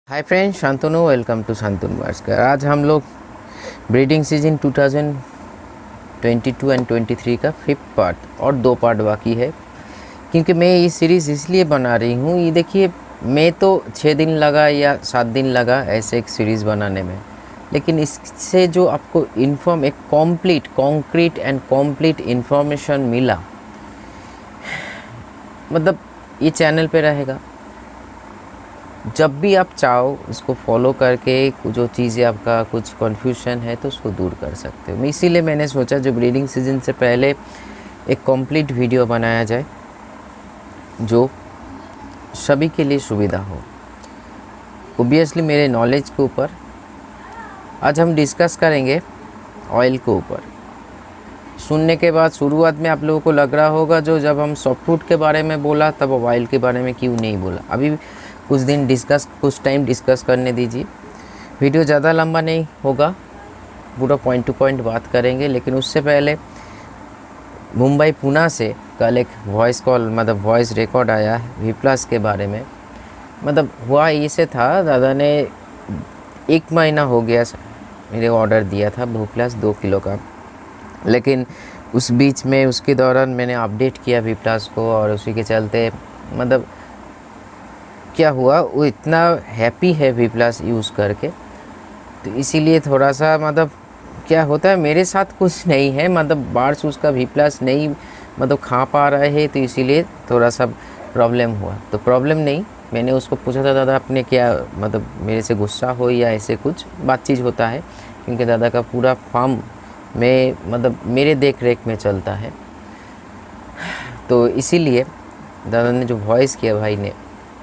Hi friends, Shantanu. Welcome to Shantanu Waskar. आज हम लोग ब्रीडिंग सीजन 2022 एंड 23 का 5th पार्ट और 2 पार्ट बाकी है, क्योंकि मैं ये सीरीज़ इसलिए बना रही हूँ। ये देखिए, मैं तो 6 दिन लगा या 7 दिन लगा ऐसे एक सीरीज़ बनाने में, लेकिन इससे जो आपको एक कॉन्क्रीट एंड कॉम्प्लीट इन्फॉर्मेशन मिला, मतलब ये चैनल पे रहेगा। जब भी आप चाहो उसको फॉलो करके जो चीज़ें आपका कुछ कन्फ्यूजन है तो उसको दूर कर सकते हो। इसीलिए मैंने सोचा जो ब्रीडिंग सीजन से पहले एक कंप्लीट वीडियो बनाया जाए जो सभी के लिए सुविधा हो। ओबियसली मेरे नॉलेज के ऊपर आज हम डिस्कस करेंगे ऑयल के ऊपर। सुनने के बाद शुरुआत में आप लोगों को लग रहा होगा जो जब हम सॉफ्टवुड के बारे में बोला तब ऑयल के बारे में क्यों नहीं बोला। अभी कुछ टाइम डिस्कस करने दीजिए। वीडियो ज़्यादा लंबा नहीं होगा, पूरा पॉइंट टू पॉइंट बात करेंगे। लेकिन उससे पहले मुंबई पुणे से कल एक वॉइस रिकॉर्ड आया है V+ के बारे में। हुआ इसे था, दादा ने 1 महीना हो गया मेरे ऑर्डर दिया था V+ 2 किलो का, लेकिन उस बीच में उसके दौरान मैंने अपडेट किया V+ को, और उसी के चलते क्या हुआ, वो इतना हैप्पी है V+ यूज़ करके। तो इसीलिए थोड़ा सा क्या होता है, मेरे साथ कुछ नहीं है, बार्स उसका V+ नहीं खा पा रहे हैं, तो इसीलिए थोड़ा सा प्रॉब्लम हुआ। तो प्रॉब्लम नहीं, मैंने उसको पूछा था दादा आपने क्या मेरे से गुस्सा हो या ऐसे कुछ बातचीत होता है, क्योंकि दादा का पूरा फार्म में मेरे देख रेख में चलता है। तो इसीलिए दादा ने जो वॉइस किया भाई ने,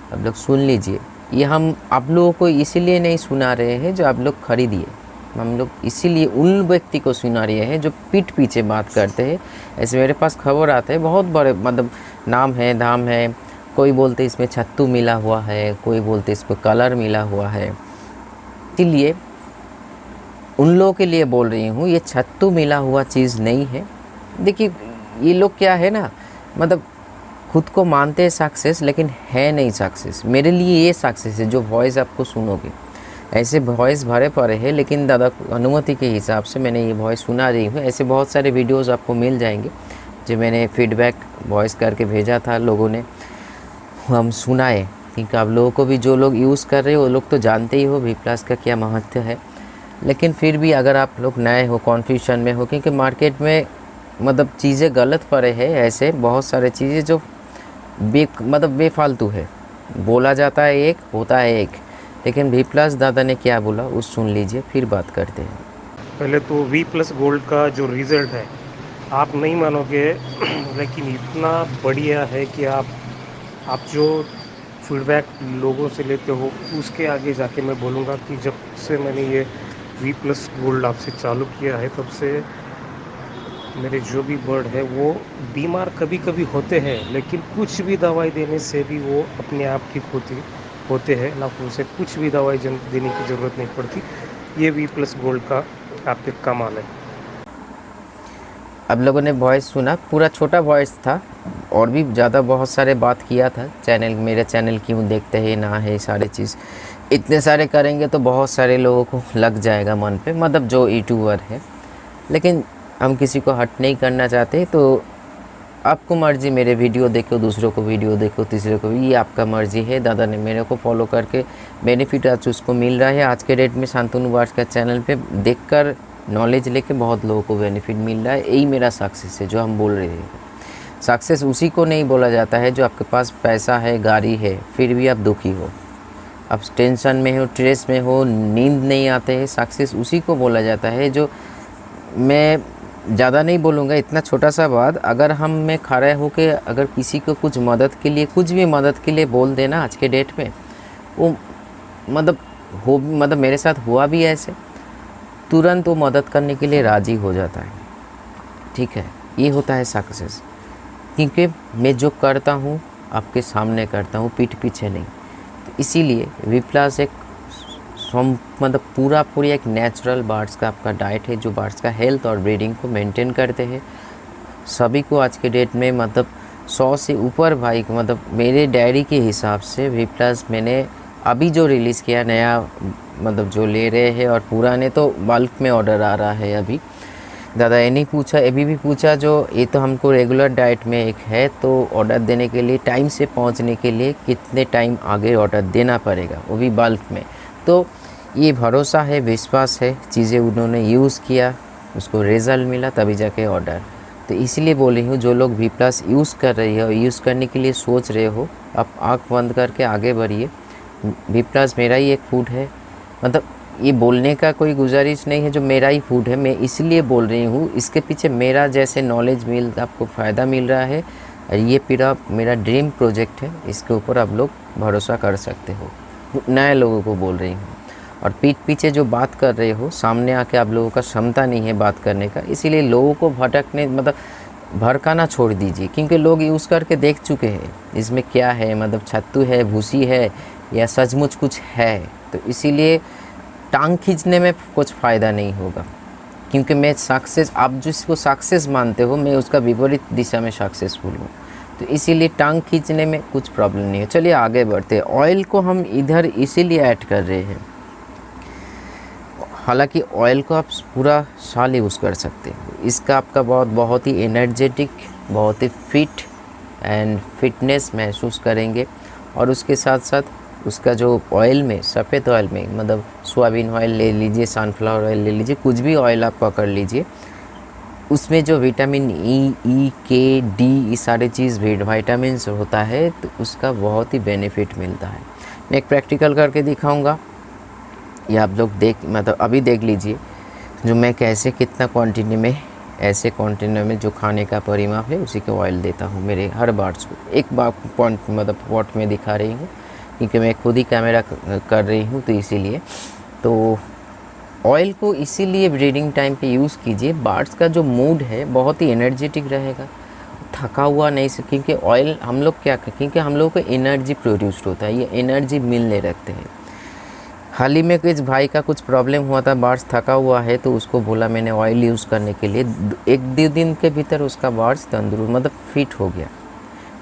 आप लोग सुन लीजिए। ये हम आप लोगों को इसीलिए नहीं सुना रहे हैं जो आप लोग खरीदिए, हम लोग इसीलिए उन व्यक्ति को सुना रहे हैं जो पीठ पीछे बात करते हैं। ऐसे मेरे पास खबर आते हैं, बहुत बड़े नाम है धाम है, कोई बोलते इसमें छत्तू मिला हुआ है, कोई बोलते इसमें कलर मिला हुआ है। इसीलिए उन लोगों के लिए बोल रही हूँ, ये छत्तू मिला हुआ चीज़ नहीं है। देखिए ये लोग क्या है ना, खुद को मानते हैं सक्सेस, लेकिन है नहीं सक्सेस। मेरे लिए ये सक्सेस है जो वॉइस आपको सुनोगे। ऐसे वॉइस भरे पड़े हैं, लेकिन दादा अनुमति के हिसाब से मैंने ये वॉइस सुना रही हूँ। ऐसे बहुत सारे वीडियोस आपको मिल जाएंगे जो मैंने फीडबैक वॉइस करके भेजा था, लोगों ने हम सुनाए। क्योंकि आप लोगों को भी, जो लोग यूज़ कर रहे हो वो लोग तो जानते ही हो V+ का क्या महत्व है। लेकिन फिर भी अगर आप लोग नए हो, कन्फ्यूजन में हो, क्योंकि मार्केट में चीज़ें गलत पड़े हैं, ऐसे बहुत सारे चीज़ें जो बेफालतू है। बोला जाता है एक, होता है एक। लेकिन V+ दादा ने क्या बोला वो सुन लीजिए, फिर बात करते हैं। पहले तो V+ गोल्ड का जो रिज़ल्ट है आप नहीं मानोगे लेकिन इतना बढ़िया है कि आप जो फीडबैक लोगों से लेते हो उसके आगे जाके मैं बोलूँगा कि जब से मैंने ये V+ गोल्ड आपसे चालू किया है तब से मेरे जो भी बर्ड है वो बीमार कभी कभी होते हैं, लेकिन कुछ भी दवाई देने से भी वो अपने आप ठीक होते हैं ना, उनसे कुछ भी दवाई देने की ज़रूरत नहीं पड़ती। ये V+ गोल्ड का आपके कमाल है। अब लोगों ने वॉइस सुना, पूरा छोटा वॉइस था, और भी ज़्यादा बहुत सारे बात किया था। मेरे चैनल क्यों देखते हैं ना है, सारे चीज़ इतने सारे करेंगे तो बहुत सारे लोगों को लग जाएगा मन पे, जो यूट्यूबर है। लेकिन हम किसी को हर्ट नहीं करना चाहते, तो आपको मर्ज़ी, मेरे वीडियो देखो, दूसरों को वीडियो देखो, तीसरे को भी, ये आपका मर्ज़ी है। दादा ने मेरे को फॉलो करके बेनिफिट आज उसको मिल रहा है। आज के डेट में शांतनु वास्कर चैनल पे देखकर नॉलेज लेके बहुत लोगों को बेनिफिट मिल रहा है। यही मेरा सक्सेस है जो हम बोल रहे हैं। सक्सेस उसी को नहीं बोला जाता है जो आपके पास पैसा है, गाड़ी है, फिर भी आप दुखी हो, आप टेंशन में हो, स्ट्रेस में हो, नींद नहीं आते हैं। सक्सेस उसी को बोला जाता है जो, मैं ज़्यादा नहीं बोलूँगा, इतना छोटा सा बात, अगर हम में खड़े होके अगर किसी को कुछ मदद के लिए, कुछ भी मदद के लिए बोल देना आज के डेट में, वो मेरे साथ हुआ भी ऐसे, तुरंत वो मदद करने के लिए राज़ी हो जाता है। ठीक है, ये होता है सक्सेस। क्योंकि मैं जो करता हूँ आपके सामने करता हूँ, पीठ पीछे नहीं। तो इसीलिए V+ एक पूरी एक नेचुरल बर्ड्स का आपका डाइट है, जो बर्ड्स का हेल्थ और ब्रीडिंग को मेंटेन करते हैं। सभी को आज के डेट में 100 से ऊपर भाई, मेरे डायरी के हिसाब से V+ मैंने अभी जो रिलीज़ किया नया, मतलब जो ले रहे हैं, और पुराने तो बल्क में ऑर्डर आ रहा है अभी। दादा ये नहीं पूछा, अभी भी पूछा जो ये तो हमको रेगुलर डाइट में एक है, तो ऑर्डर देने के लिए, टाइम से पहुंचने के लिए कितने टाइम आगे ऑर्डर देना पड़ेगा, वो भी बल्क में। तो ये भरोसा है, विश्वास है, चीज़ें उन्होंने यूज़ किया, उसको रिज़ल्ट मिला, तभी जाके ऑर्डर। तो इसलिए बोल रही हूँ, जो लोग वी प्लस यूज़ कर रही हो, यूज़ करने के लिए सोच रहे हो, आप आँख बंद करके आगे बढ़िए। वी प्लस मेरा ही एक फूड है, मतलब ये बोलने का कोई गुजारिश नहीं है, जो मेरा ही फूड है, मैं इसलिए बोल रही हूँ। इसके पीछे मेरा जैसे नॉलेज मिल, आपको फ़ायदा मिल रहा है, और ये पूरा मेरा ड्रीम प्रोजेक्ट है, इसके ऊपर आप लोग भरोसा कर सकते हो। नए लोगों को बोल रही हूँ। और पीठ पीछे जो बात कर रहे हो, सामने आके आप लोगों का क्षमता नहीं है बात करने का, इसीलिए लोगों को भटकने, मतलब भड़काना छोड़ दीजिए, क्योंकि लोग यूज़ करके देख चुके हैं इसमें क्या है, मतलब छत्तू है, भूसी है, या सचमुच कुछ है। तो इसीलिए टांग खींचने में कुछ फ़ायदा नहीं होगा, क्योंकि मैं सक्सेस, आप जिसको सक्सेस मानते हो, मैं उसका विपरीत दिशा में सक्सेसफुल हूँ। तो इसीलिए टांग खींचने में कुछ प्रॉब्लम नहीं है। चलिए आगे बढ़ते हैं। ऑयल को हम इधर इसीलिए ऐड कर रहे हैं, हालांकि ऑयल को आप पूरा साल यूज़ कर सकते हैं। इसका आपका बहुत ही एनर्जेटिक, बहुत ही फिट एंड फिटनेस महसूस करेंगे। और उसके साथ साथ उसका जो ऑयल में, सफ़ेद ऑयल में, मतलब सोयाबीन ऑयल ले लीजिए, सनफ्लावर ऑयल ले लीजिए, कुछ भी ऑयल आप पकड़ लीजिए, उसमें जो विटामिन ई, के, डी, ये सारे चीज़ विटामिन होता है, तो उसका बहुत ही बेनिफिट मिलता है। मैं एक प्रैक्टिकल करके दिखाऊंगा, या आप लोग मतलब अभी देख लीजिए, जो मैं कैसे कितना क्वांटिटी में, ऐसे क्वांटिटी में जो खाने का परिमाप है उसी के ऑयल देता हूँ मेरे हर बार्स को। एक बार पॉइंट, मतलब पॉट में दिखा रही हूँ, क्योंकि मैं खुद ही कैमरा कर रही हूँ, तो इसीलिए। तो ऑयल को इसीलिए ब्रीडिंग टाइम पे यूज़ कीजिए। बर्ड्स का जो मूड है बहुत ही एनर्जेटिक रहेगा, थका हुआ नहीं से, क्योंकि ऑयल हम लोग क्या, क्योंकि हम लोग को एनर्जी प्रोड्यूस्ड होता है, ये एनर्जी मिलने रखते हैं। हाल ही में किस भाई का कुछ प्रॉब्लम हुआ था, बर्ड्स थका हुआ है, तो उसको बोला मैंने ऑयल यूज़ करने के लिए, 1-2 दिन के भीतर उसका बर्ड्स तंदुरुस्त, मतलब फिट हो गया।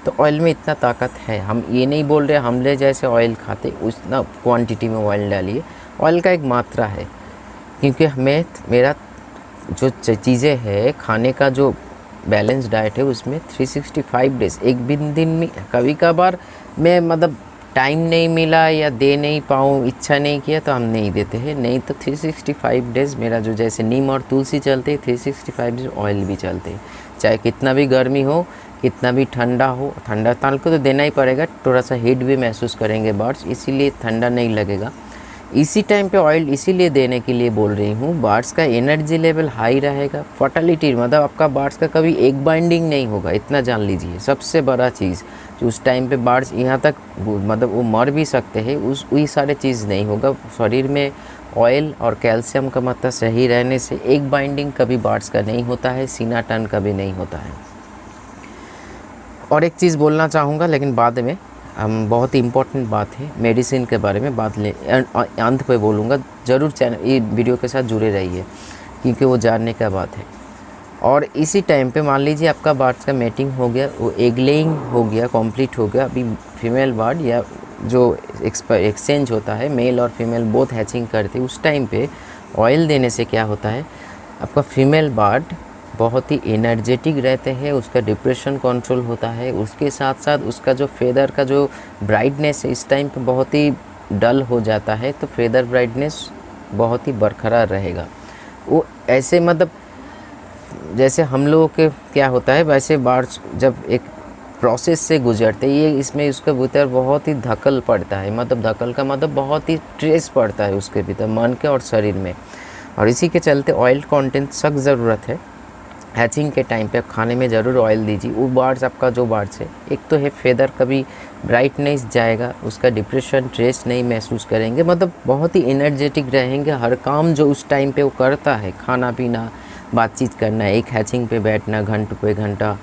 तो ऑयल में इतना ताकत है। हम ये नहीं बोल रहे हमले जैसे ऑयल खाते उतना क्वांटिटी में ऑयल डालिए, ऑयल का एक मात्रा है। क्योंकि मेरा जो चीज़ें है, खाने का जो बैलेंस डाइट है, उसमें 365 डेज़, एक दिन में कभी कभार मैं, मतलब टाइम नहीं मिला या दे नहीं पाऊँ, इच्छा नहीं किया, तो हम नहीं देते हैं। नहीं तो 365 डेज़ मेरा जो, जैसे नीम और तुलसी चलते हैं, 365 डेज़ ऑयल भी चलते हैं। चाहे कितना भी गर्मी हो, कितना भी ठंडा हो, ठंडा ताल को तो देना ही पड़ेगा, थोड़ा सा हीट भी महसूस करेंगे बर्ड्स, इसीलिए ठंडा नहीं लगेगा। इसी टाइम पे ऑयल इसीलिए देने के लिए बोल रही हूँ, बर्ड्स का एनर्जी लेवल हाई रहेगा, फर्टिलिटी, मतलब आपका बर्ड्स का कभी एग बाइंडिंग नहीं होगा, इतना जान लीजिए। सबसे बड़ा चीज़ जो उस टाइम पे बर्ड्स यहाँ तक, मतलब वो मर भी सकते हैं, वही सारे चीज़ नहीं होगा। शरीर में ऑयल और कैल्शियम का मात्रा सही रहने से एग बाइंडिंग कभी बर्ड्स का नहीं होता है, सीना टर्न कभी नहीं होता है। और एक चीज़ बोलना चाहूँगा, लेकिन बाद में, हम बहुत ही इम्पोर्टेंट बात है, मेडिसिन के बारे में बात अंत पे बोलूँगा। ज़रूर चैनल, ये वीडियो के साथ जुड़े रहिए, क्योंकि वो जानने का बात है। और इसी टाइम पे मान लीजिए आपका बर्ड्स का मेटिंग हो गया, वो एग लेइंग हो गया, कंप्लीट हो गया, अभी फीमेल बर्ड या जो एक्सचेंज होता है, मेल और फीमेल बोथ हैचिंग करते, उस टाइम पे ऑयल देने से क्या होता है, आपका फीमेल बर्ड बहुत ही एनर्जेटिक रहते हैं, उसका डिप्रेशन कंट्रोल होता है, उसके साथ साथ उसका जो फेदर का जो ब्राइटनेस है इस टाइम पे बहुत ही डल हो जाता है, तो फेदर ब्राइटनेस बहुत ही बरकरार रहेगा। वो ऐसे, मतलब जैसे हम लोगों के क्या होता है, वैसे बर्ड्स जब एक प्रोसेस से गुजरते, ये इसमें उसके भीतर बहुत ही धकल पड़ता है, मतलब धकल का मतलब बहुत ही स्ट्रेस पड़ता है उसके भीतर, मन के और शरीर में। और इसी के चलते ऑयल कंटेंट सख्त ज़रूरत है। हैचिंग के टाइम पे खाने में ज़रूर ऑयल दीजिए। वो बर्ड्स, आपका जो बर्ड्स है, एक तो है फेदर कभी ब्राइटनेस जाएगा, उसका डिप्रेशन, स्ट्रेस नहीं महसूस करेंगे, मतलब बहुत ही एनर्जेटिक रहेंगे। हर काम जो उस टाइम पे वो करता है, खाना पीना, बातचीत करना, एक हैचिंग पे बैठना, घंटे पे घंटा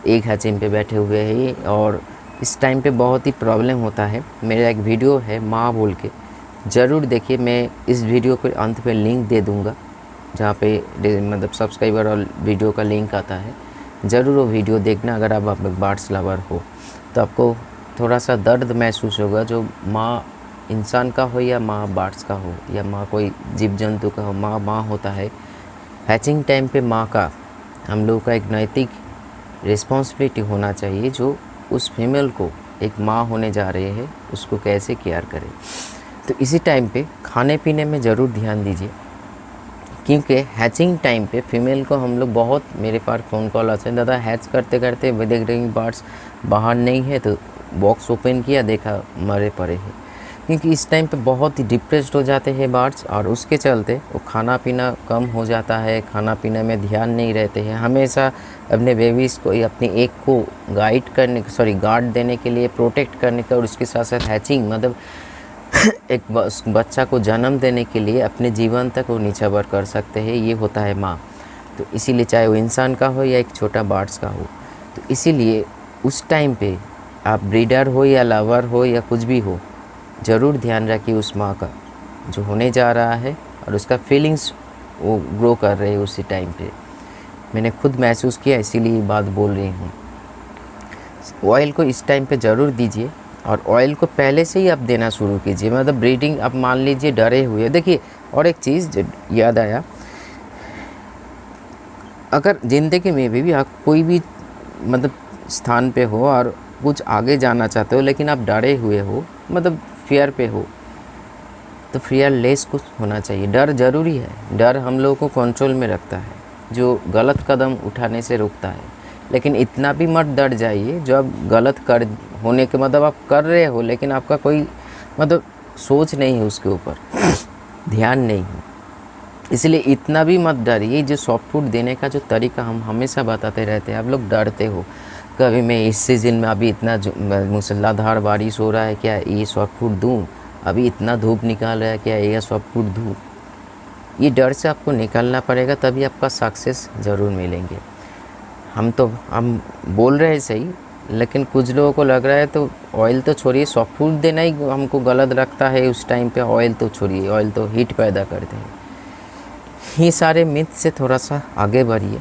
एक हैचिंग पे बैठे हुए हैं, और इस टाइम पे बहुत ही प्रॉब्लम होता है। मेरा एक वीडियो है माँ बोल के, ज़रूर देखिए। मैं इस वीडियो के अंत पे लिंक दे दूँगा, जहाँ पे मतलब सब्सक्राइबर और वीडियो का लिंक आता है, ज़रूर वो वीडियो देखना। अगर आप बर्ड्स लवर हो तो आपको थोड़ा सा दर्द महसूस होगा, जो माँ इंसान का हो या माँ बर्ड्स का हो या माँ कोई जीव जंतु का हो, माँ माँ होता है। हैचिंग टाइम पे माँ का हम लोगों का एक नैतिक रिस्पॉन्सिबिलिटी होना चाहिए, जो उस फीमेल को एक माँ होने जा रहे हैं उसको कैसे केयर करें। तो इसी टाइम पे खाने पीने में ज़रूर ध्यान दीजिए, क्योंकि हैचिंग टाइम पे फीमेल को हम लोग बहुत, मेरे पास फ़ोन कॉल आते हैं, दादा हैच करते करते देख रहे हैं बर्ड्स बाहर नहीं है, तो बॉक्स ओपन किया देखा मरे पड़े हैं। क्योंकि इस टाइम पे बहुत ही डिप्रेस्ड हो जाते हैं बर्ड्स, और उसके चलते वो खाना पीना कम हो जाता है, खाना पीना में ध्यान नहीं रहते हैं। हमेशा अपने बेबीज़ को या अपनी एक को गार्ड देने के लिए, प्रोटेक्ट करने का, और उसके साथ साथ हैचिंग मतलब एक बच्चा को जन्म देने के लिए अपने जीवन तक वो नीचावर कर सकते हैं, ये होता है माँ। तो इसीलिए चाहे वो इंसान का हो या एक छोटा बर्ड्स का हो, तो इसीलिए उस टाइम पे आप ब्रीडर हो या लवर हो या कुछ भी हो, ज़रूर ध्यान रखिए उस माँ का जो होने जा रहा है, और उसका फीलिंग्स वो ग्रो कर रहे हैं उसी टाइम पे। मैंने खुद महसूस किया, इसीलिए ये बात बोल रही हूँ। ऑयल को इस टाइम पे ज़रूर दीजिए, और ऑयल को पहले से ही आप देना शुरू कीजिए। मतलब ब्रीडिंग आप मान लीजिए डरे हुए, देखिए और एक चीज़ जो याद आया, अगर ज़िंदगी में भी आप कोई भी मतलब स्थान पे हो और कुछ आगे जाना चाहते हो, लेकिन आप डरे हुए हो, मतलब फियर पे हो, तो फियरलेस कुछ होना चाहिए। डर ज़रूरी है, डर हम लोगों को कंट्रोल में रखता है, जो गलत कदम उठाने से रोकता है। लेकिन इतना भी मत डर जाइए जो आप गलत कर होने के, मतलब आप कर रहे हो लेकिन आपका कोई मतलब सोच नहीं है उसके ऊपर, ध्यान नहीं है। इसलिए इतना भी मत डरिए। जो सॉफ्ट फूड देने का जो तरीका हम हमेशा बताते रहते हैं, आप लोग डरते हो। कभी मैं इस सीज़न में अभी इतना मूसलाधार बारिश हो रहा है, क्या ये सॉफ्ट फूड दूँ? अभी इतना धूप निकाल रहा है, क्या ये सॉफ्ट फूड दूँ? ये डर से आपको निकलना पड़ेगा, तभी आपका सक्सेस ज़रूर मिलेंगे। हम बोल रहे हैं सही, लेकिन कुछ लोगों को लग रहा है तो ऑयल तो छोड़िए, सॉफ्ट फूड देना ही हमको गलत लगता है उस टाइम पे। ऑयल तो छोड़िए, ऑयल तो हीट पैदा करते हैं। ये सारे मिथ से थोड़ा सा आगे बढ़िए।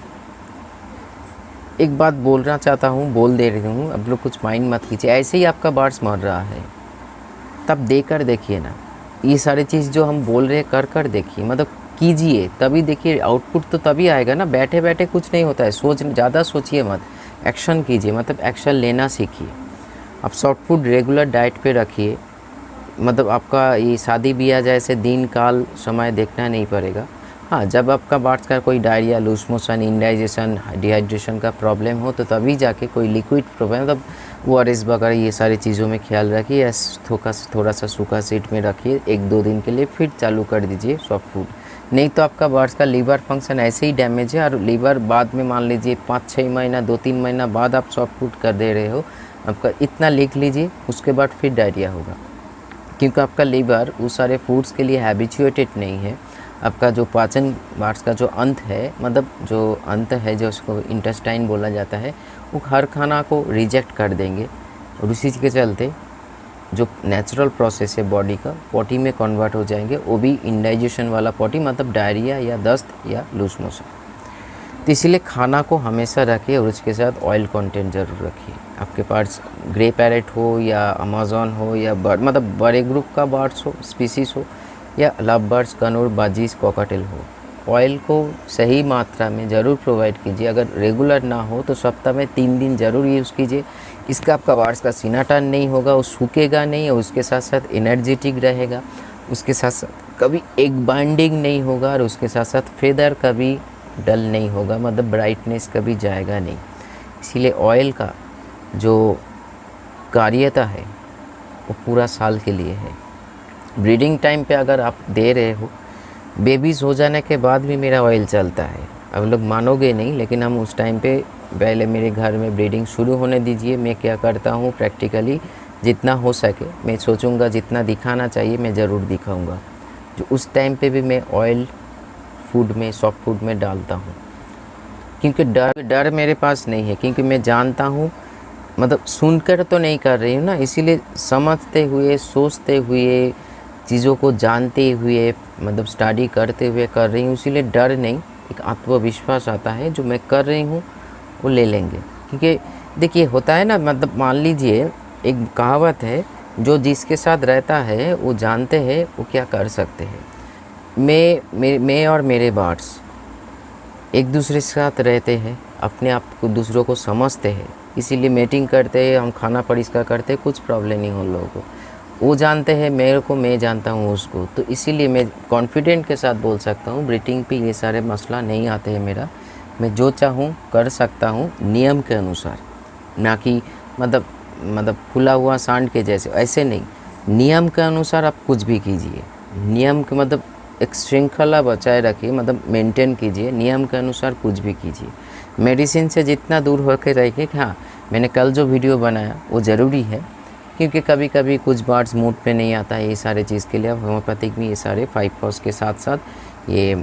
एक बात बोलना चाहता हूँ, बोल दे रही हूँ, अब लोग कुछ माइंड मत कीजिए। ऐसे ही आपका बर्ड्स मर रहा है, तब देकर देखिए ना। ये सारी चीज़ जो हम बोल रहे हैं कर देखिए, मतलब कीजिए, तभी देखिए आउटपुट तो तभी आएगा ना। बैठे बैठे कुछ नहीं होता है, ज़्यादा सोचिए मत, एक्शन कीजिए, मतलब एक्शन लेना सीखिए। आप सॉफ्ट फूड रेगुलर डाइट पे रखिए, मतलब आपका ये शादी ब्याह जैसे दिन काल समय देखना नहीं पड़ेगा। हाँ, जब आपका बर्ड्स का कोई diarrhoea, loose motion, indigestion, dehydration का प्रॉब्लम हो, तो तभी जाके कोई लिक्विड प्रॉब्लम, मतलब ORS वगैरह ये सारी चीज़ों में ख्याल रखिए। थोड़ा सा सूखा सीट में रखिए 1-2 दिन के लिए, फिर चालू कर दीजिए सॉफ्ट फूड। नहीं तो आपका बर्ड्स का लीवर फंक्शन ऐसे ही डैमेज है, और लीवर बाद में मान लीजिए 5-6 महीना, 2-3 महीना बाद आप सॉफ्ट फूड कर दे रहे हो, आपका इतना लिख लीजिए, उसके बाद फिर डायरिया होगा। क्योंकि आपका लीवर उस सारे फूड्स के लिए हैबिचुएटेड नहीं है। आपका जो पाचन बर्ड्स का जो अंत है, मतलब जो अंत है, जो उसको इंटेस्टाइन बोला जाता है, वो हर खाना को रिजेक्ट कर देंगे, और उसी के चलते जो नेचुरल प्रोसेस है बॉडी का, पॉटी में कन्वर्ट हो जाएंगे, वो भी इंडाइजेशन वाला पॉटी, मतलब डायरिया या दस्त या लूज मोशन। तो इसीलिए खाना को हमेशा रखिए, और उसके साथ ऑयल कंटेंट ज़रूर रखिए। आपके पास ग्रे पैरेट हो या अमेज़न हो या मतलब बड़े ग्रुप का बर्ड्स हो, स्पीसीज़ हो, या लव बर्ड्स, कनूर, बाजीज़, कॉकटेल हो, ऑयल को सही मात्रा में ज़रूर प्रोवाइड कीजिए। अगर रेगुलर ना हो तो सप्ताह में 3 दिन ज़रूर यूज़ कीजिए। इसका आपका बर्ड्स का सीना टर्न नहीं होगा, वो सूखेगा नहीं, और उसके साथ साथ एनर्जेटिक रहेगा, उसके साथ साथ कभी एक बाइंडिंग नहीं होगा, और उसके साथ साथ फेदर कभी डल नहीं होगा, मतलब ब्राइटनेस कभी जाएगा नहीं। इसीलिए ऑयल का जो कार्यता है वो पूरा साल के लिए है। ब्रीडिंग टाइम पे अगर आप दे रहे हो, बेबीज़ हो जाने के बाद भी मेरा ऑयल चलता है। अब लोग मानोगे नहीं, लेकिन हम उस टाइम पे पहले मेरे घर में ब्रीडिंग शुरू होने दीजिए। मैं क्या करता हूँ प्रैक्टिकली, जितना हो सके मैं सोचूंगा, जितना दिखाना चाहिए मैं ज़रूर दिखाऊंगा। जो उस टाइम पे भी मैं ऑयल फूड में, सॉफ्ट फूड में डालता हूँ, क्योंकि डर मेरे पास नहीं है, क्योंकि मैं जानता हूँ, मतलब सुनकर तो नहीं कर रही हूँ ना, इसीलिए समझते हुए, सोचते हुए, चीज़ों को जानते हुए, मतलब स्टडी करते हुए कर रही हूँ। इसीलिए डर नहीं, एक आत्मविश्वास आता है, जो मैं कर रही हूँ वो ले लेंगे। क्योंकि देखिए होता है ना, मतलब मान लीजिए एक कहावत है जो जिसके साथ रहता है वो जानते हैं वो क्या कर सकते हैं। मैं और मेरे बार्स एक दूसरे के साथ रहते हैं, अपने आप को दूसरों को समझते हैं, इसीलिए मीटिंग करते हैं, हम खाना परिष्कार करते हैं, कुछ प्रॉब्लम नहीं हो लोगों को। वो जानते हैं मेरे को, मैं जानता हूँ उसको, तो इसीलिए मैं कॉन्फिडेंट के साथ बोल सकता हूँ ब्रीडिंग पे ये सारे मसला नहीं आते हैं मेरा। मैं जो चाहूँ कर सकता हूँ नियम के अनुसार, ना कि मतलब खुला हुआ सांड के जैसे, ऐसे नहीं। नियम के अनुसार आप कुछ भी कीजिए, नियम के मतलब एक श्रृंखला बचाए रखिए, मतलब मेंटेन कीजिए, नियम के अनुसार कुछ भी कीजिए। मेडिसिन से जितना दूर होकर रहिए। हाँ, मैंने कल जो वीडियो बनाया वो ज़रूरी है, क्योंकि कभी कभी कुछ बार्स मूड पे नहीं आता है ये सारे चीज़ के लिए। अब होम्योपैथिक में ये सारे 5 फॉस के साथ साथ ये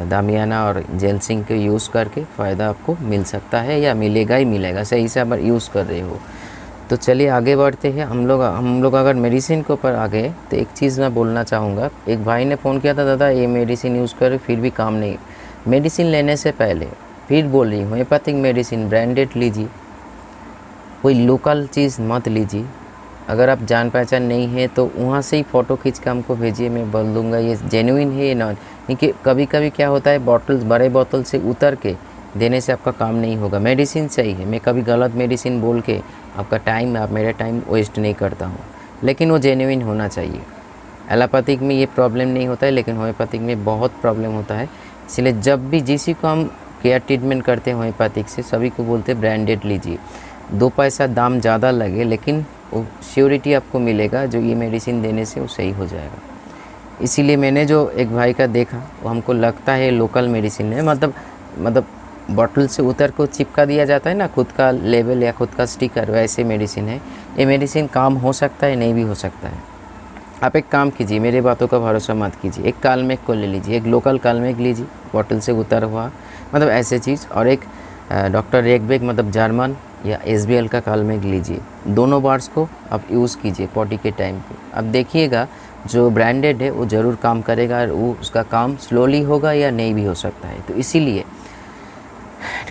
दामियाना और जेलसिंग के यूज़ करके फ़ायदा आपको मिल सकता है, या मिलेगा ही मिलेगा, सही से अगर यूज़ कर रहे हो। तो चलिए आगे बढ़ते हैं। हम लोग अगर मेडिसिन के ऊपर आ गए तो एक चीज़ मैं बोलना चाहूँगा। एक भाई ने फ़ोन किया था, दादा ये मेडिसिन यूज़ कर फिर भी काम नहीं। मेडिसिन लेने से पहले फिर बोल रही हूँ, होम्योपैथिक मेडिसिन ब्रांडेड लीजिए, कोई लोकल चीज़ मत लीजिए। अगर आप जान पहचान नहीं है तो वहाँ से ही फ़ोटो खींच के हमको भेजिए, मैं बोल दूँगा ये जेन्युइन है या नॉन। क्योंकि कभी कभी क्या होता है, बॉटल्स बड़े बोतल से उतर के देने से आपका काम नहीं होगा। मेडिसिन सही है, मैं कभी गलत मेडिसिन बोल के आपका टाइम, आप मेरा टाइम वेस्ट नहीं करता हूँ, लेकिन वो जेन्युइन होना चाहिए। एलोपैथिक में ये प्रॉब्लम नहीं होता है, लेकिन होम्योपैथिक में बहुत प्रॉब्लम होता है। इसलिए जब भी जिसी को हम केयर ट्रीटमेंट करते हैं होम्योपैथिक से, सभी को बोलते हैं ब्रांडेड लीजिए। 2 पैसा दाम ज़्यादा लगे, लेकिन वो श्योरिटी आपको मिलेगा जो ये मेडिसिन देने से वो सही हो जाएगा। इसीलिए मैंने जो एक भाई का देखा, वो हमको लगता है लोकल मेडिसिन है, मतलब बॉटल से उतर को चिपका दिया जाता है ना खुद का लेबल या खुद का स्टिकर, वैसे मेडिसिन है। ये मेडिसिन काम हो सकता है, नहीं भी हो सकता है। आप एक काम कीजिए, मेरे बातों का भरोसा मत कीजिए, एक कालमेक को ले लीजिए, एक लोकल कालमेक लीजिए बॉटल से उतर हुआ, मतलब ऐसे चीज़, और एक डॉक्टर रेगबेक मतलब जर्मन या एसबीएल का कालमेक लीजिए। दोनों बार्स को आप यूज़ कीजिए पॉटी के टाइम पे। अब देखिएगा जो ब्रांडेड है वो ज़रूर काम करेगा, और वो उसका काम स्लोली होगा या नहीं भी हो सकता है। तो इसीलिए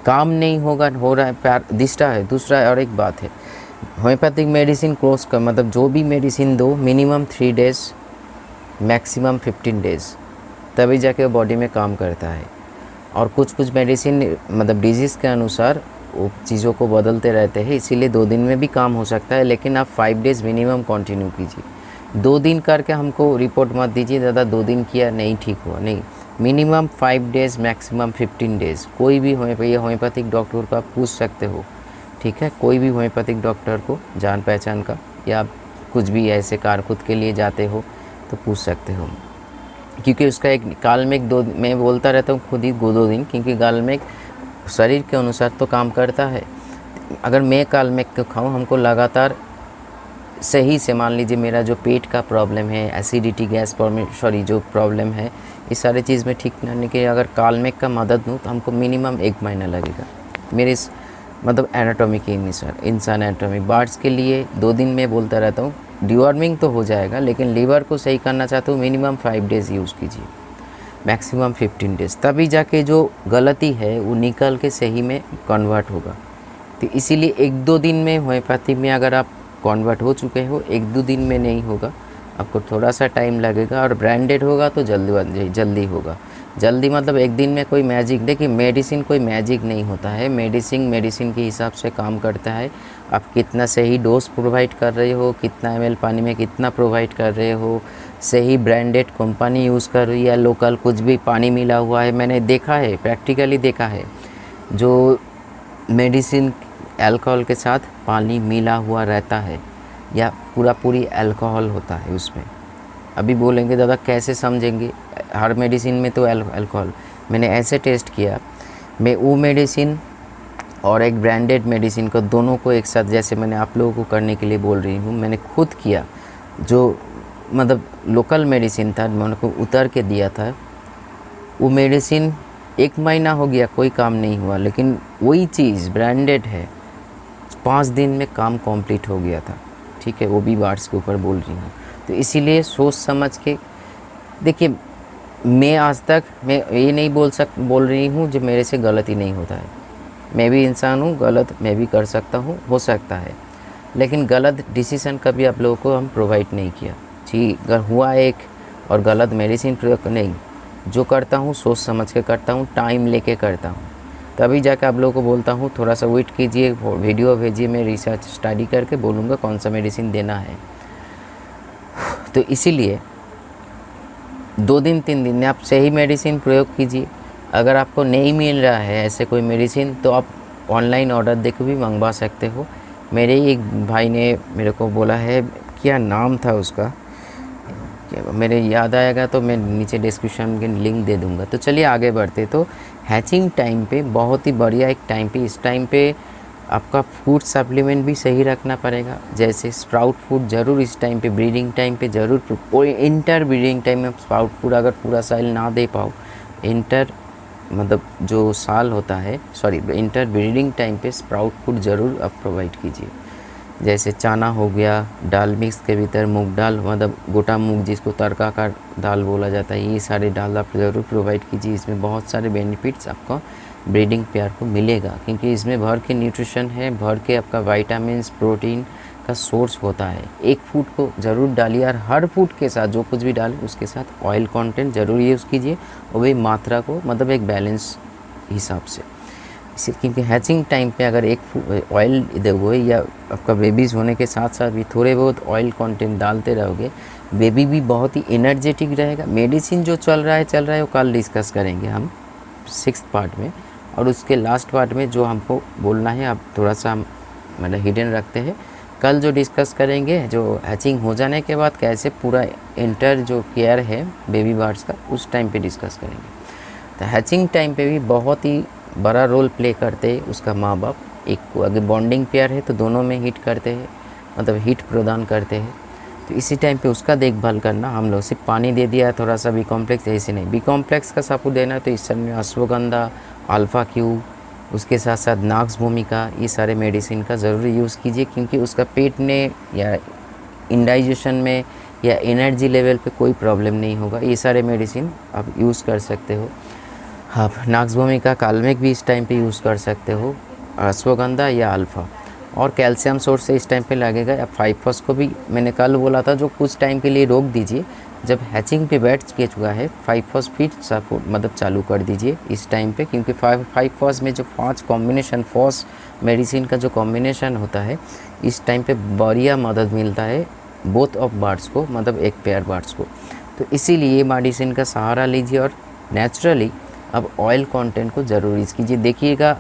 काम नहीं होगा, हो रहा है प्यार दिशा है। दूसरा और एक बात है, होम्योपैथिक मेडिसिन कोर्स का मतलब जो भी मेडिसिन दो मिनिमम 3 डेज़ मैक्सिमम 15 डेज़, तभी जाके वो बॉडी में काम करता है। और कुछ मेडिसिन मतलब डिजीज़ के अनुसार वो चीज़ों को बदलते रहते हैं, इसीलिए 2 दिन में भी काम हो सकता है, लेकिन आप 5 डेज़ मिनिमम कंटिन्यू कीजिए। 2 दिन करके हमको रिपोर्ट मत दीजिए, दादा 2 दिन किया नहीं ठीक हुआ, नहीं, मिनिमम 5 डेज़ मैक्सिमम 15 डेज़। कोई भी होम्योपैथिक डॉक्टर को आप पूछ सकते हो, ठीक है, कोई भी होम्योपैथिक डॉक्टर को जान पहचान का, या आप कुछ भी ऐसे कार खुद के लिए जाते हो तो पूछ सकते हो। क्योंकि उसका एक कालमेक 2, मैं बोलता रहता हूँ खुद ही 2 दिन, क्योंकि कालमेक शरीर के अनुसार तो काम करता है। अगर मैं कालमेक को खाऊँ, हमको लगातार सही से, मान लीजिए मेरा जो पेट का प्रॉब्लम है, एसिडिटी, गैस प्रॉब्लम, जो प्रॉब्लम है, ये सारे चीज़ में ठीक करने के अगर कालमेक का मदद लूँ तो हमको मिनिमम 1 महीना लगेगा। मेरे मतलब एनाटॉमी के अनुसार, इंसान एनाटॉमी बार्ड्स के लिए 2 दिन में बोलता रहता हूँ। डिवॉर्मिंग तो हो जाएगा, लेकिन लीवर को सही करना चाहते हो मिनिमम 5 डेज़ यूज़ कीजिए, मैक्सिमम 15 डेज़, तभी जाके जो गलती है वो निकल के सही में कन्वर्ट होगा। तो इसीलिए 1-2 दिन में होम्योपैथी में अगर आप कन्वर्ट हो चुके हो, 1-2 दिन में नहीं होगा, आपको थोड़ा सा टाइम लगेगा। और ब्रांडेड होगा तो जल्दी होगा। जल्दी मतलब 1 दिन में कोई मैजिक, देखिए मेडिसिन कोई मैजिक नहीं होता है। मेडिसिन के हिसाब से काम करता है। आप कितना सही डोज प्रोवाइड कर रहे हो, कितना ml पानी में कितना प्रोवाइड कर रहे हो, सही ब्रांडेड कंपनी यूज़ कर रही है, लोकल कुछ भी पानी मिला हुआ है, मैंने देखा है, प्रैक्टिकली देखा है, जो मेडिसिन अल्कोहल के साथ पानी मिला हुआ रहता है, या पूरी अल्कोहल होता है उसमें। अभी बोलेंगे दादा कैसे समझेंगे, हर मेडिसिन में तो अल्कोहल। मैंने ऐसे टेस्ट किया, मैं वो मेडिसिन और एक ब्रांडेड मेडिसिन को, दोनों को एक साथ, जैसे मैंने आप लोगों को करने के लिए बोल रही हूँ, मैंने खुद किया। जो मतलब लोकल मेडिसिन था, मैंने को उतर के दिया था, वो मेडिसिन 1 महीना हो गया कोई काम नहीं हुआ, लेकिन वही चीज़ ब्रांडेड है 5 दिन में काम कंप्लीट हो गया था, ठीक है, वो भी बार्ड्स के ऊपर बोल रही हूँ। तो इसीलिए सोच समझ के देखिए, मैं आज तक मैं ये नहीं बोल रही हूँ जो मेरे से गलती नहीं होता है। मैं भी इंसान हूँ, गलत मैं भी कर सकता हूँ, हो सकता है, लेकिन गलत डिसीज़न कभी आप लोगों को हम प्रोवाइड नहीं किया जी। अगर हुआ एक और गलत मेडिसिन प्रयोग नहीं, जो करता हूँ सोच समझ के करता हूँ, टाइम लेके करता हूँ, तभी जाके आप लोगों को बोलता हूँ थोड़ा सा वेट कीजिए, वीडियो भेजिए, मैं रिसर्च स्टडी करके बोलूँगा कौन सा मेडिसिन देना है। तो इसीलिए 2 दिन 3 दिन में आप सही मेडिसिन प्रयोग कीजिए। अगर आपको नहीं मिल रहा है ऐसे कोई मेडिसिन तो आप ऑनलाइन ऑर्डर देके भी मंगवा सकते हो। मेरे ही एक भाई ने मेरे को बोला है, क्या नाम था उसका, मेरे याद आएगा तो मैं नीचे डिस्क्रिप्शन में लिंक दे दूँगा। तो चलिए आगे बढ़ते। तो हैचिंग टाइम पे बहुत ही बढ़िया एक टाइम पे, इस टाइम पे आपका फूड सप्लीमेंट भी सही रखना पड़ेगा। जैसे स्प्राउट फूड ज़रूर इस टाइम पे, ब्रीडिंग टाइम पे ज़रूर, कोई इंटर ब्रीडिंग टाइम में स्प्राउट फूड अगर पूरा साल ना दे पाओ, इंटर मतलब जो साल होता है, सॉरी इंटर ब्रीडिंग टाइम पे स्प्राउट फूड ज़रूर आप प्रोवाइड कीजिए। जैसे चना हो गया, दाल मिक्स के भीतर मूंग दाल, मतलब गोटा मूंग जिसको तड़का का दाल बोला जाता है, ये सारे दाल आप ज़रूर प्रोवाइड कीजिए। इसमें बहुत सारे बेनिफिट्स आपको ब्रीडिंग पेयर को मिलेगा, क्योंकि इसमें भर के न्यूट्रिशन है, भर के आपका विटामिन्स प्रोटीन का सोर्स होता है। एक फूड को ज़रूर डालिए और हर फूड के साथ जो कुछ भी डालें उसके साथ ऑयल कंटेंट ज़रूर यूज़ कीजिए, और वही मात्रा को मतलब एक बैलेंस हिसाब से। इसी क्योंकि हैचिंग टाइम पे अगर एक ऑयल दोगे या आपका बेबीज़ होने के साथ साथ भी थोड़े बहुत ऑयल कंटेंट डालते रहोगे, बेबी भी बहुत ही एनर्जेटिक रहेगा। मेडिसिन जो चल रहा है वो कल डिस्कस करेंगे हम 6th पार्ट में, और उसके लास्ट पार्ट में जो हमको बोलना है आप थोड़ा सा हम मतलब हिडन रखते हैं। कल जो डिस्कस करेंगे जो हैचिंग हो जाने के बाद कैसे पूरा इंटर जो केयर है बेबी बर्ड्स का, उस टाइम पे डिस्कस करेंगे। तो हैचिंग टाइम पे भी बहुत ही बड़ा रोल प्ले करते हैं उसका माँ बाप। एक को अगर बॉन्डिंग पेयर है तो दोनों में हीट करते हैं, मतलब हीट प्रदान करते हैं। तो इसी टाइम पे उसका देखभाल करना, हम लोग सिर्फ पानी दे दिया थोड़ा सा बी कॉम्प्लेक्स, ऐसे नहीं। बी कॉम्प्लेक्स का सपोर्ट देना तो इस समय में अश्वगंधा, अल्फ़ा क्यू, उसके साथ साथ नाक्स भूमिका, ये सारे मेडिसिन का ज़रूर यूज़ कीजिए, क्योंकि उसका पेट में या इंडाइजेशन में या एनर्जी लेवल पे कोई प्रॉब्लम नहीं होगा। ये सारे मेडिसिन आप यूज़ कर सकते हो। आप नाक्स भूमिका, काल्मेक भी इस टाइम पे यूज़ कर सकते हो, अश्वगंधा या अल्फ़ा। और कैल्शियम सोर्स से इस टाइम पे लगेगा। या 5-फॉस को भी मैंने कल बोला था जो कुछ टाइम के लिए रोक दीजिए, जब हैचिंग पे बैठ के चुका है 5-फॉस फिर सपोर्ट मतलब चालू कर दीजिए इस टाइम पे, क्योंकि 5-फॉस में जो 5 कॉम्बिनेशन फॉस मेडिसिन का जो कॉम्बिनेशन होता है, इस टाइम पे बढ़िया मदद मिलता है बोथ ऑफ बर्ड्स को, मतलब एक पेयर बर्ड्स को। तो इसीलिए मेडिसिन का सहारा लीजिए और नेचुरली अब ऑयल कंटेंट को ज़रूर यूज़ कीजिए। देखिएगा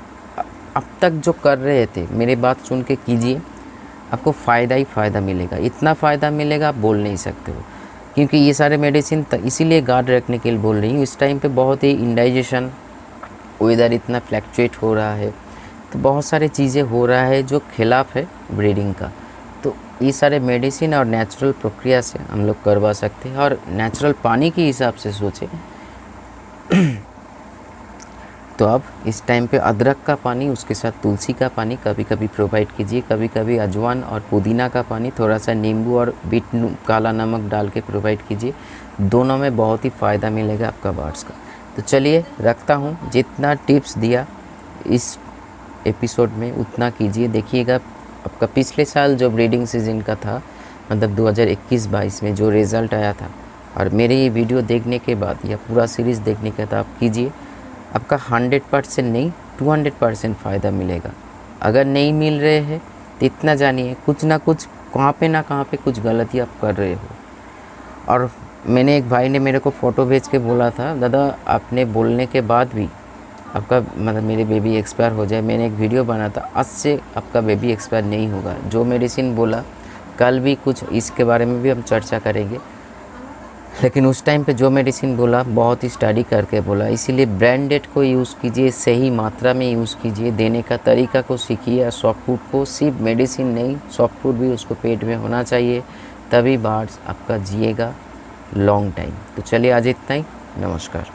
अब तक जो कर रहे थे मेरी बात सुन के कीजिए, आपको फ़ायदा ही फ़ायदा मिलेगा। इतना फ़ायदा मिलेगा आप बोल नहीं सकते हो, क्योंकि ये सारे मेडिसिन इसीलिए गार्ड रखने के लिए बोल रही हूँ। इस टाइम पे बहुत ही इंडाइजेशन, वेदर इतना फ्लैक्चुएट हो रहा है, तो बहुत सारी चीज़ें हो रहा है जो खिलाफ है ब्रीडिंग का। तो ये सारे मेडिसिन और नेचुरल प्रक्रिया से हम लोग करवा सकते हैं। और नेचुरल पानी के हिसाब से सोचें तो आप इस टाइम पे अदरक का पानी, उसके साथ तुलसी का पानी कभी कभी प्रोवाइड कीजिए, कभी कभी अजवाइन और पुदीना का पानी, थोड़ा सा नींबू और काला नमक डाल के प्रोवाइड कीजिए। दोनों में बहुत ही फ़ायदा मिलेगा आपका बर्ड्स का। तो चलिए रखता हूँ, जितना टिप्स दिया इस एपिसोड में उतना कीजिए। देखिएगा आपका पिछले साल जो ब्रीडिंग सीजन का था, मतलब 2021-22 में जो रिज़ल्ट आया था, और मेरे ये वीडियो देखने के बाद या पूरा सीरीज़ देखने के बाद आप कीजिए, आपका 100% नहीं 200% फ़ायदा मिलेगा। अगर नहीं मिल रहे हैं तो इतना जानिए कुछ ना कुछ कहाँ पे कुछ गलती आप कर रहे हो। और मैंने एक भाई ने मेरे को फ़ोटो भेज के बोला था, दादा आपने बोलने के बाद भी आपका मतलब मेरे बेबी एक्सपायर हो जाए। मैंने एक वीडियो बना था, आज से आपका बेबी एक्सपायर नहीं होगा। जो मेडिसिन बोला कल भी कुछ इसके बारे में भी हम चर्चा करेंगे, लेकिन उस टाइम पे जो मेडिसिन बोला बहुत ही स्टडी करके बोला। इसीलिए ब्रांडेड को यूज़ कीजिए, सही मात्रा में यूज़ कीजिए, देने का तरीका को सीखिए। सॉफ्ट फूड को सिर्फ मेडिसिन नहीं, सॉफ्ट फूड भी उसको पेट में होना चाहिए, तभी बर्ड्स आपका जिएगा लॉन्ग टाइम। तो चलिए आज इतना ही, नमस्कार।